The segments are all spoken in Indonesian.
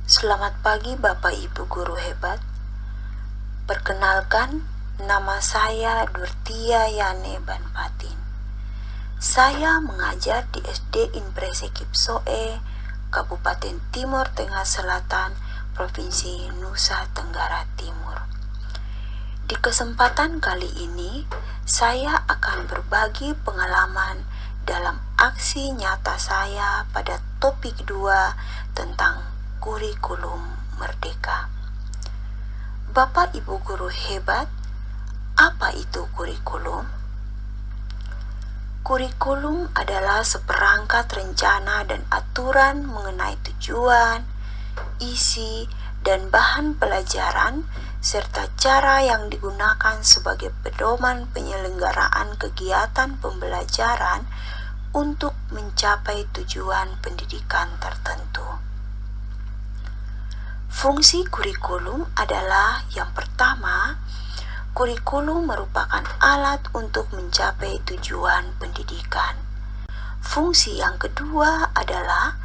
Selamat pagi Bapak Ibu Guru hebat. Perkenalkan, nama saya Durtia Yane Banfatin. Saya mengajar di SD Impresi Kipsoe, Kabupaten Timur Tengah Selatan, Provinsi Nusa Tenggara Timur. Di kesempatan kali ini, saya akan berbagi pengalaman dalam aksi nyata saya pada topik 2 tentang kurikulum merdeka. Bapak Ibu Guru hebat, apa itu kurikulum? Kurikulum adalah seperangkat rencana dan aturan mengenai tujuan, isi, dan bahan pelajaran serta cara yang digunakan sebagai pedoman penyelenggaraan kegiatan pembelajaran untuk mencapai tujuan pendidikan tertentu. Fungsi kurikulum adalah yang pertama, kurikulum merupakan alat untuk mencapai tujuan pendidikan. Fungsi yang kedua adalah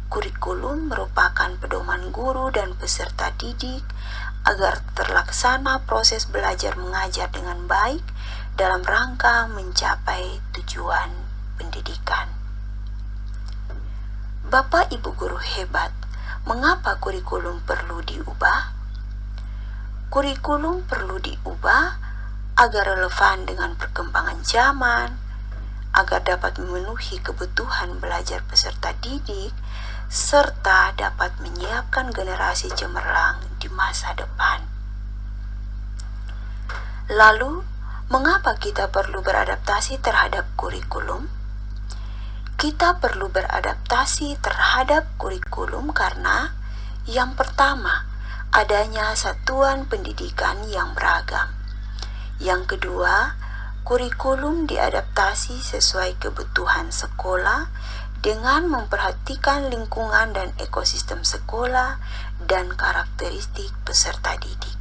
kurikulum merupakan pedoman guru dan peserta didik agar terlaksana proses belajar mengajar dengan baik dalam rangka mencapai tujuan pendidikan. Bapak Ibu Guru hebat, mengapa kurikulum perlu diubah? Kurikulum perlu diubah agar relevan dengan perkembangan zaman, agar dapat memenuhi kebutuhan belajar peserta didik, serta dapat menyiapkan generasi cemerlang di masa depan. Lalu, mengapa kita perlu beradaptasi terhadap kurikulum? Kita perlu beradaptasi terhadap kurikulum karena yang pertama, adanya satuan pendidikan yang beragam. Yang kedua, kurikulum diadaptasi sesuai kebutuhan sekolah dengan memperhatikan lingkungan dan ekosistem sekolah dan karakteristik peserta didik.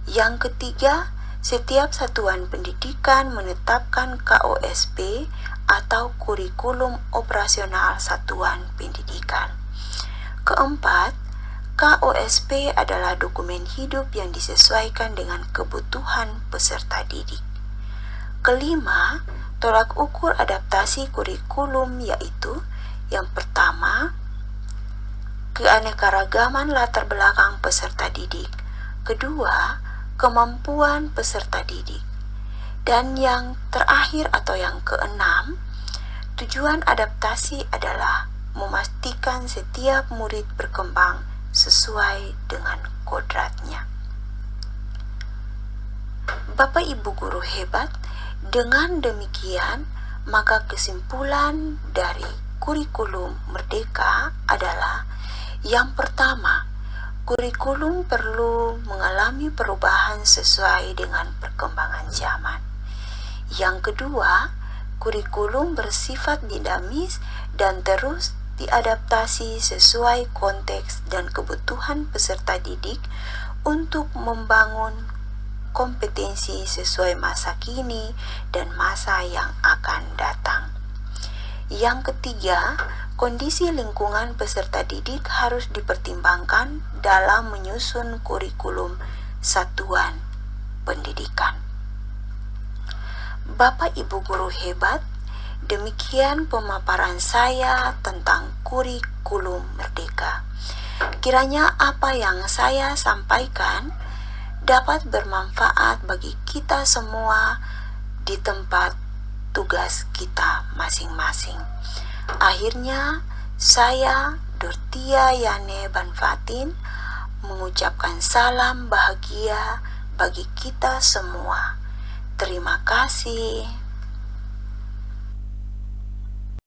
Yang ketiga, setiap satuan pendidikan menetapkan KOSP atau kurikulum operasional satuan pendidikan. Keempat, KOSP adalah dokumen hidup yang disesuaikan dengan kebutuhan peserta didik. Kelima, tolak ukur adaptasi kurikulum yaitu yang pertama, keanekaragaman latar belakang peserta didik. Kedua, kemampuan peserta didik. Dan yang terakhir atau yang keenam, tujuan adaptasi adalah memastikan setiap murid berkembang sesuai dengan kodratnya. Bapak Ibu Guru hebat, dengan demikian maka kesimpulan dari kurikulum merdeka adalah yang pertama, kurikulum perlu mengalami perubahan sesuai dengan perkembangan zaman. Yang kedua, kurikulum bersifat dinamis dan terus diadaptasi sesuai konteks dan kebutuhan peserta didik untuk membangun kompetensi sesuai masa kini dan masa yang akan datang. Yang ketiga, kondisi lingkungan peserta didik harus dipertimbangkan dalam menyusun kurikulum satuan pendidikan. Bapak Ibu Guru hebat, demikian pemaparan saya tentang kurikulum merdeka. Kiranya apa yang saya sampaikan dapat bermanfaat bagi kita semua di tempat tugas kita masing-masing. Akhirnya, saya Durtia Yane Banfatin mengucapkan salam bahagia bagi kita semua. Terima kasih.